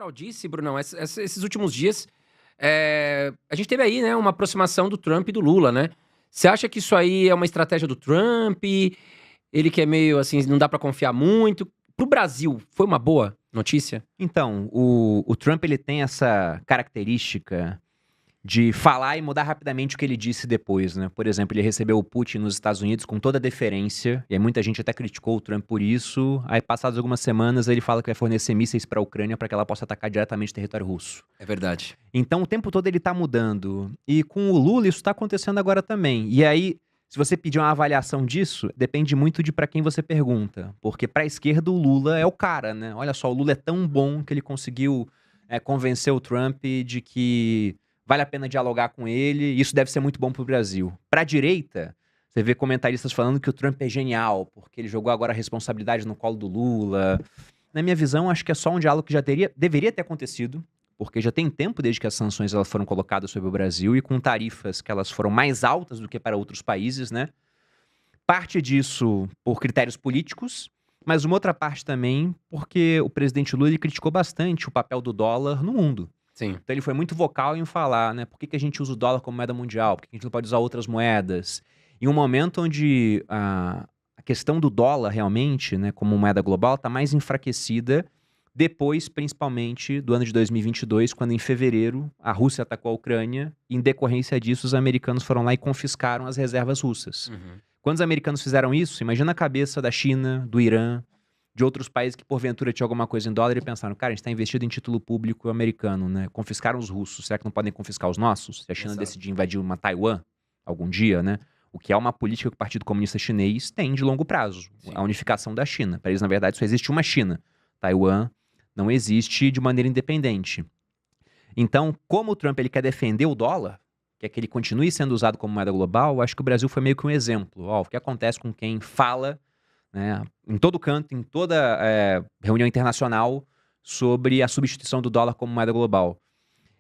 Carol disse, Brunão, esses últimos dias, a gente teve aí, né, uma aproximação do Trump e do Lula, né? Você acha que isso aí é uma estratégia do Trump? Ele que é meio assim, não dá pra confiar muito. Pro Brasil, foi uma boa notícia? Então, o Trump ele tem essa característica de falar e mudar rapidamente o que ele disse depois, né? Por exemplo, ele recebeu o Putin nos Estados Unidos com toda a deferência, e aí muita gente até criticou o Trump por isso. Aí, passadas algumas semanas, ele fala que vai fornecer mísseis para a Ucrânia para que ela possa atacar diretamente o território russo. É verdade. Então, o tempo todo ele tá mudando. E com o Lula, isso tá acontecendo agora também. E aí, se você pedir uma avaliação disso, depende muito de para quem você pergunta. Porque pra esquerda, o Lula é o cara, né? Olha só, o Lula é tão bom que ele conseguiu convencer o Trump de que vale a pena dialogar com ele. E isso deve ser muito bom pro Brasil. Pra direita, você vê comentaristas falando que o Trump é genial, porque ele jogou agora a responsabilidade no colo do Lula. Na minha visão, acho que é só um diálogo que já deveria ter acontecido, porque já tem tempo desde que as sanções elas foram colocadas sobre o Brasil e com tarifas que elas foram mais altas do que para outros países, né? Parte disso por critérios políticos, mas uma outra parte também porque o presidente Lula ele criticou bastante o papel do dólar no mundo. Sim. Então ele foi muito vocal em falar, né? Por que a gente usa o dólar como moeda mundial? Por que a gente não pode usar outras moedas? Em um momento onde a questão do dólar realmente, né, como moeda global, está mais enfraquecida depois, principalmente, do ano de 2022, quando em fevereiro a Rússia atacou a Ucrânia e em decorrência disso os americanos foram lá e confiscaram as reservas russas. Quando os americanos fizeram isso, imagina a cabeça da China, do Irã, de outros países que porventura tinham alguma coisa em dólar e pensaram, cara, a gente está investido em título público americano, né? Confiscaram os russos, será que não podem confiscar os nossos? Se a China Exato. decidir invadir uma Taiwan algum dia, né? O que é uma política que o Partido Comunista Chinês tem de longo prazo, Sim. a unificação da China. Para eles, na verdade, só existe uma China. Taiwan não existe de maneira independente. Então, como o Trump ele quer defender o dólar, quer que ele continue sendo usado como moeda global, acho que o Brasil foi meio que um exemplo. Ó, o que acontece com quem fala, né, em todo canto, em toda reunião internacional, sobre a substituição do dólar como moeda global.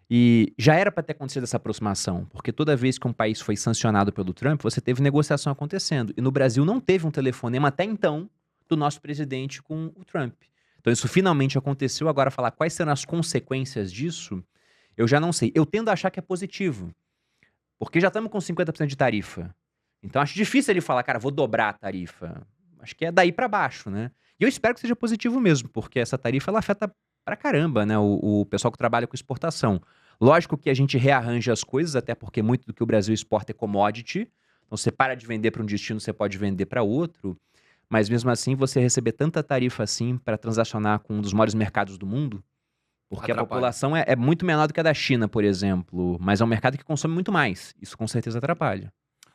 E já era para ter acontecido essa aproximação, porque toda vez que um país foi sancionado pelo Trump, você teve negociação acontecendo. E no Brasil não teve um telefonema até então do nosso presidente com o Trump. Então isso finalmente aconteceu. Agora, falar quais serão as consequências disso, eu já não sei. Eu tendo a achar que é positivo, porque já estamos com 50% de tarifa. Então acho difícil ele falar, cara, vou dobrar a tarifa. Acho que é daí para baixo, né? E eu espero que seja positivo mesmo, porque essa tarifa ela afeta pra caramba, né, o pessoal que trabalha com exportação. Lógico que a gente rearranja as coisas, até porque muito do que o Brasil exporta é commodity. Então você para de vender para um destino, você pode vender para outro. Mas mesmo assim, você receber tanta tarifa assim para transacionar com um dos maiores mercados do mundo, porque Atrapalha. a população é muito menor do que a da China, por exemplo, mas é um mercado que consome muito mais. Isso com certeza atrapalha.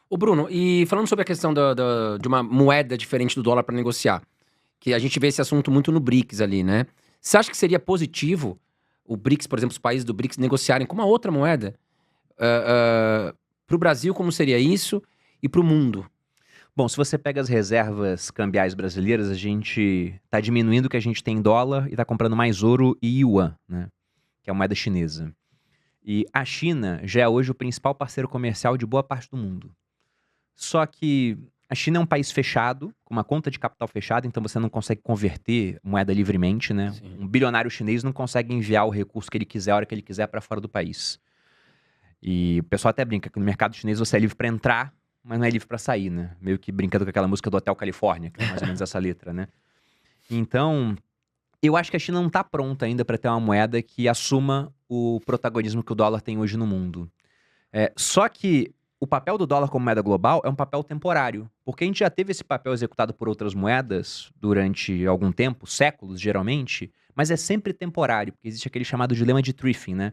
Ô, Bruno, e falando sobre a questão de uma moeda diferente do dólar para negociar, que a gente vê esse assunto muito no BRICS ali, né? Você acha que seria positivo o BRICS, por exemplo, os países do BRICS negociarem com uma outra moeda? Para o Brasil, como seria isso? E para o mundo? Bom, se você pega as reservas cambiais brasileiras, a gente está diminuindo o que a gente tem em dólar e está comprando mais ouro e yuan, né? Que é a moeda chinesa. E a China já é hoje o principal parceiro comercial de boa parte do mundo. Só que a China é um país fechado, com uma conta de capital fechada, então você não consegue converter moeda livremente, né? Sim. Um bilionário chinês não consegue enviar o recurso que ele quiser, a hora que ele quiser, para fora do país. E o pessoal até brinca que no mercado chinês você é livre para entrar, mas não é livre para sair, né? Meio que brincando com aquela música do Hotel Califórnia, que é mais ou menos essa letra, né? Então, eu acho que a China não está pronta ainda para ter uma moeda que assuma o protagonismo que o dólar tem hoje no mundo. Só que o papel do dólar como moeda global é um papel temporário, porque a gente já teve esse papel executado por outras moedas durante algum tempo, séculos geralmente, mas é sempre temporário, porque existe aquele chamado dilema de Triffin, né?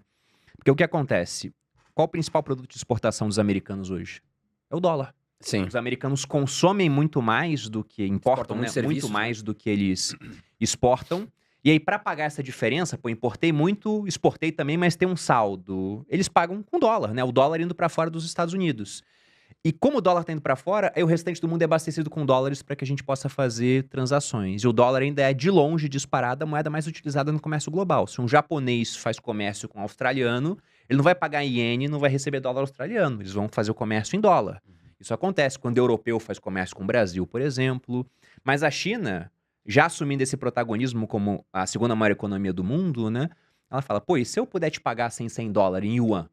Porque o que acontece? Qual o principal produto de exportação dos americanos hoje? É o dólar. Sim. Os americanos consomem muito mais do que importam, né? muitos serviços, Muito mais do que eles exportam. E aí, para pagar essa diferença, pô, importei muito, exportei também, mas tem um saldo. Eles pagam com dólar, né? O dólar indo para fora dos Estados Unidos. E como o dólar tá indo para fora, aí o restante do mundo é abastecido com dólares para que a gente possa fazer transações. E o dólar ainda é, de longe, disparada, a moeda mais utilizada no comércio global. Se um japonês faz comércio com um australiano, ele não vai pagar em iene, não vai receber dólar australiano. Eles vão fazer o comércio em dólar. Isso acontece quando o europeu faz comércio com o Brasil, por exemplo. Mas a China, já assumindo esse protagonismo como a segunda maior economia do mundo, né? Ela fala, pô, e se eu puder te pagar sem $100 em yuan?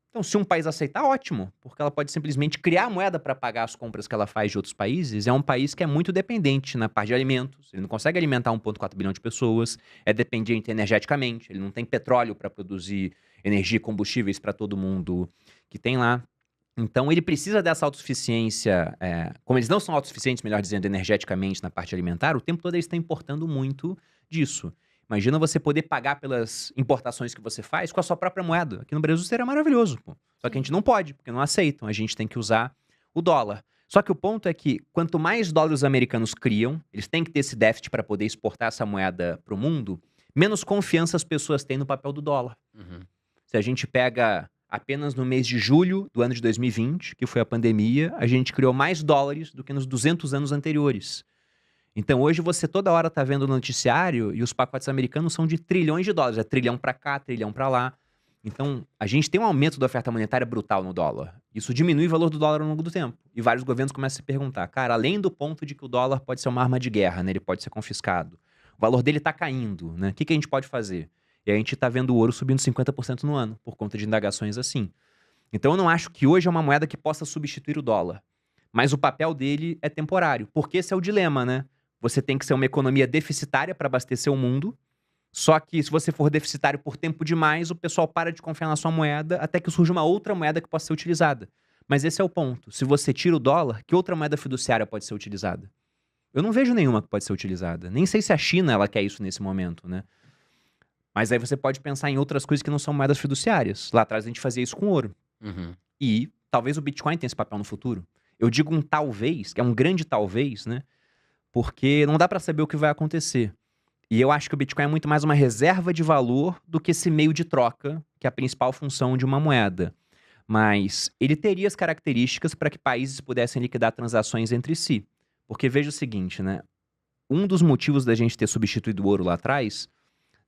Então, se um país aceitar, ótimo, porque ela pode simplesmente criar a moeda para pagar as compras que ela faz de outros países. É um país que é muito dependente na parte de alimentos, ele não consegue alimentar 1,4 bilhão de pessoas, é dependente energeticamente, ele não tem petróleo para produzir energia e combustíveis para todo mundo que tem lá. Então, ele precisa dessa autossuficiência, como eles não são autossuficientes, melhor dizendo, energeticamente na parte alimentar, o tempo todo eles estão importando muito disso. Imagina você poder pagar pelas importações que você faz com a sua própria moeda. Aqui no Brasil seria maravilhoso, pô. Só que a gente não pode, porque não aceitam. A gente tem que usar o dólar. Só que o ponto é que quanto mais dólares americanos criam, eles têm que ter esse déficit para poder exportar essa moeda para o mundo, menos confiança as pessoas têm no papel do dólar. Uhum. Se a gente pega apenas no mês de julho do ano de 2020, que foi a pandemia, a gente criou mais dólares do que nos 200 anos anteriores. Então hoje você toda hora tá vendo no noticiário e os pacotes americanos são de trilhões de dólares. É trilhão para cá, trilhão para lá. Então a gente tem um aumento da oferta monetária brutal no dólar. Isso diminui o valor do dólar ao longo do tempo. E vários governos começam a se perguntar, cara, além do ponto de que o dólar pode ser uma arma de guerra, né? Ele pode ser confiscado. O valor dele tá caindo, né? O que a gente pode fazer? E a gente tá vendo o ouro subindo 50% no ano, por conta de indagações assim. Então eu não acho que hoje é uma moeda que possa substituir o dólar. Mas o papel dele é temporário. Porque esse é o dilema, né? Você tem que ser uma economia deficitária para abastecer o mundo. Só que se você for deficitário por tempo demais, o pessoal para de confiar na sua moeda até que surja uma outra moeda que possa ser utilizada. Mas esse é o ponto. Se você tira o dólar, que outra moeda fiduciária pode ser utilizada? Eu não vejo nenhuma que pode ser utilizada. Nem sei se a China ela quer isso nesse momento, né? Mas aí você pode pensar em outras coisas que não são moedas fiduciárias. Lá atrás a gente fazia isso com ouro. Uhum. E talvez o Bitcoin tenha esse papel no futuro. Eu digo um talvez, que é um grande talvez, né? Porque não dá para saber o que vai acontecer. E eu acho que o Bitcoin é muito mais uma reserva de valor do que esse meio de troca, que é a principal função de uma moeda. Mas ele teria as características para que países pudessem liquidar transações entre si. Porque veja o seguinte, né? Um dos motivos da gente ter substituído o ouro lá atrás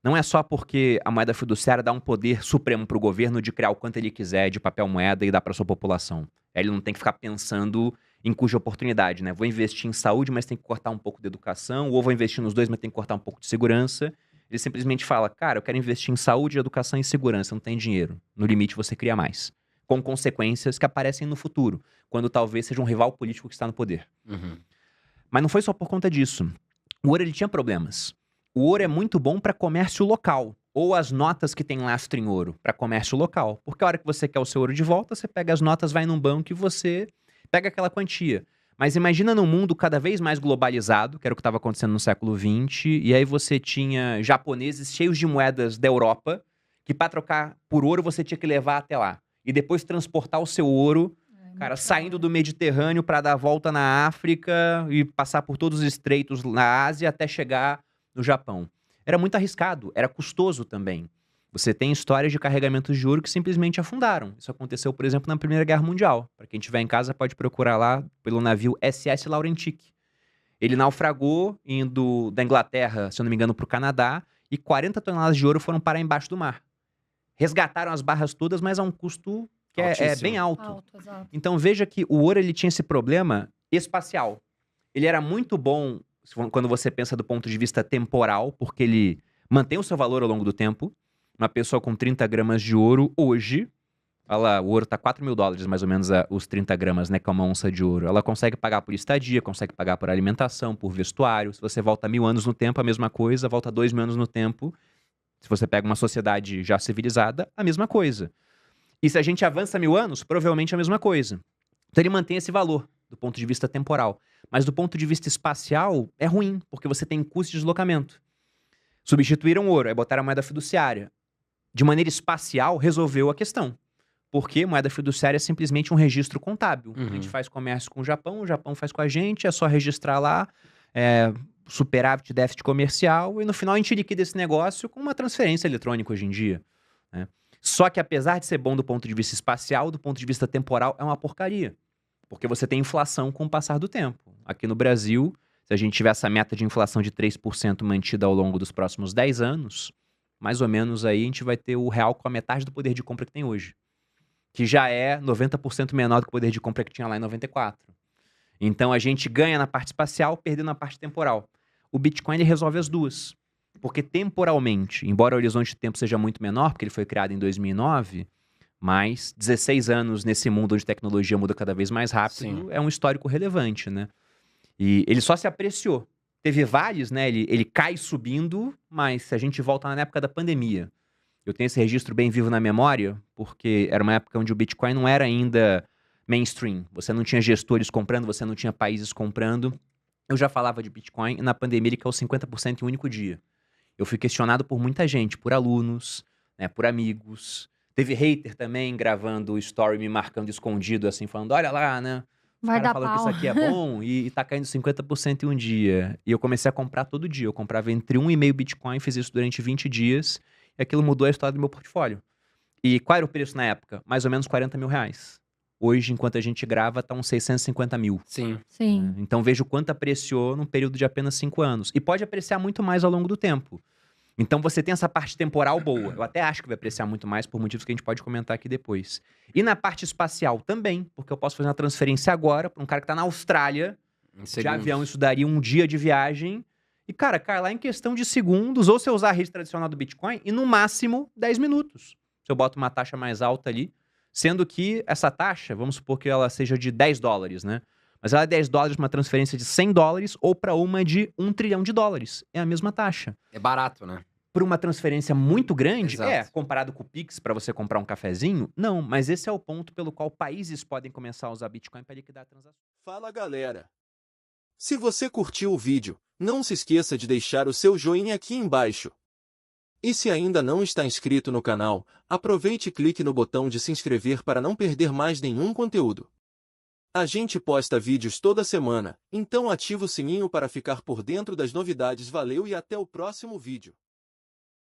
não é só porque a moeda fiduciária dá um poder supremo para o governo de criar o quanto ele quiser de papel moeda e dar para sua população. Ele não tem que ficar pensando em cuja oportunidade, né? Vou investir em saúde, mas tem que cortar um pouco de educação, ou vou investir nos dois, mas tem que cortar um pouco de segurança. Ele simplesmente fala, cara, eu quero investir em saúde, educação e segurança, não tem dinheiro. No limite você cria mais. Com consequências que aparecem no futuro, quando talvez seja um rival político que está no poder. Uhum. Mas não foi só por conta disso. O ouro ele tinha problemas. O ouro é muito bom para comércio local, ou as notas que tem lastro em ouro para comércio local. Porque a hora que você quer o seu ouro de volta, você pega as notas, vai num banco e você pega aquela quantia. Mas imagina num mundo cada vez mais globalizado, que era o que estava acontecendo no século XX, e aí você tinha japoneses cheios de moedas da Europa, que para trocar por ouro você tinha que levar até lá. E depois transportar o seu ouro, cara, saindo do Mediterrâneo para dar a volta na África e passar por todos os estreitos na Ásia até chegar no Japão. Era muito arriscado, era custoso também. Você tem histórias de carregamentos de ouro que simplesmente afundaram. Isso aconteceu, por exemplo, na Primeira Guerra Mundial. Para quem estiver em casa, pode procurar lá pelo navio SS Laurentic. Ele naufragou indo da Inglaterra, se eu não me engano, para o Canadá, e 40 toneladas de ouro foram parar embaixo do mar. Resgataram as barras todas, mas a um custo que é bem alto. Exato. Então veja que o ouro ele tinha esse problema espacial. Ele era muito bom quando você pensa do ponto de vista temporal, porque ele mantém o seu valor ao longo do tempo. Uma pessoa com 30 gramas de ouro, hoje, o ouro tá $4.000 mais ou menos os 30 gramas, né, que é uma onça de ouro. Ela consegue pagar por estadia, consegue pagar por alimentação, por vestuário. Se você volta 1.000 anos no tempo, a mesma coisa. Volta 2.000 anos no tempo. Se você pega uma sociedade já civilizada, a mesma coisa. E se a gente avança 1.000 anos, provavelmente a mesma coisa. Então ele mantém esse valor do ponto de vista temporal. Mas do ponto de vista espacial, é ruim, porque você tem custo de deslocamento. Substituíram o ouro, aí botaram a moeda fiduciária. De maneira espacial, resolveu a questão. Porque moeda fiduciária é simplesmente um registro contábil. Uhum. A gente faz comércio com o Japão faz com a gente, é só registrar lá, superávit, déficit comercial, e no final a gente liquida esse negócio com uma transferência eletrônica hoje em dia, né? Só que apesar de ser bom do ponto de vista espacial, do ponto de vista temporal, é uma porcaria. Porque você tem inflação com o passar do tempo. Aqui no Brasil, se a gente tiver essa meta de inflação de 3% mantida ao longo dos próximos 10 anos, mais ou menos aí a gente vai ter o real com a metade do poder de compra que tem hoje. Que já é 90% menor do que o poder de compra que tinha lá em 94. Então a gente ganha na parte espacial, perdendo na parte temporal. O Bitcoin ele resolve as duas. Porque temporalmente, embora o horizonte de tempo seja muito menor, porque ele foi criado em 2009, mas 16 anos nesse mundo onde tecnologia muda cada vez mais rápido, Sim. é um histórico relevante, né? E ele só se apreciou. Teve vales, né? Ele cai subindo, mas se a gente volta na época da pandemia, eu tenho esse registro bem vivo na memória, porque era uma época onde o Bitcoin não era ainda mainstream. Você não tinha gestores comprando, você não tinha países comprando. Eu já falava de Bitcoin e na pandemia ele caiu 50% em um único dia. Eu fui questionado por muita gente, por alunos, né, por amigos. Teve hater também gravando o story me marcando escondido, assim, falando: olha lá, né? Os Vai caras dar falando que pau. isso aqui é bom e tá caindo 50% em um dia. E eu comecei a comprar todo dia. Eu comprava entre 1,5 Bitcoin, fiz isso durante 20 dias. E aquilo mudou a história do meu portfólio. E qual era o preço na época? Mais ou menos 40 mil reais. Hoje, enquanto a gente grava, tá uns 650 mil. Sim. Sim. Então veja o quanto apreciou num período de apenas 5 anos. E pode apreciar muito mais ao longo do tempo. Então você tem essa parte temporal boa. Eu até acho que vai apreciar muito mais por motivos que a gente pode comentar aqui depois. E na parte espacial também, porque eu posso fazer uma transferência agora para um cara que tá na Austrália, Em de segundos. avião, isso daria um dia de viagem. E, cara, cai lá em questão de segundos, ou se eu usar a rede tradicional do Bitcoin, e no máximo 10 minutos. Se eu boto uma taxa mais alta ali, sendo que essa taxa, vamos supor que ela seja de 10 dólares, né? Mas ela é 10 dólares para uma transferência de 100 dólares ou para uma de 1 trilhão de dólares. É a mesma taxa. É barato, né? Por uma transferência muito grande, Exato. comparado com o Pix para você comprar um cafezinho, não, mas esse é o ponto pelo qual países podem começar a usar Bitcoin para liquidar transações. Fala galera! Se você curtiu o vídeo, não se esqueça de deixar o seu joinha aqui embaixo. E se ainda não está inscrito no canal, aproveite e clique no botão de se inscrever para não perder mais nenhum conteúdo. A gente posta vídeos toda semana, então ativa o sininho para ficar por dentro das novidades. Valeu e até o próximo vídeo.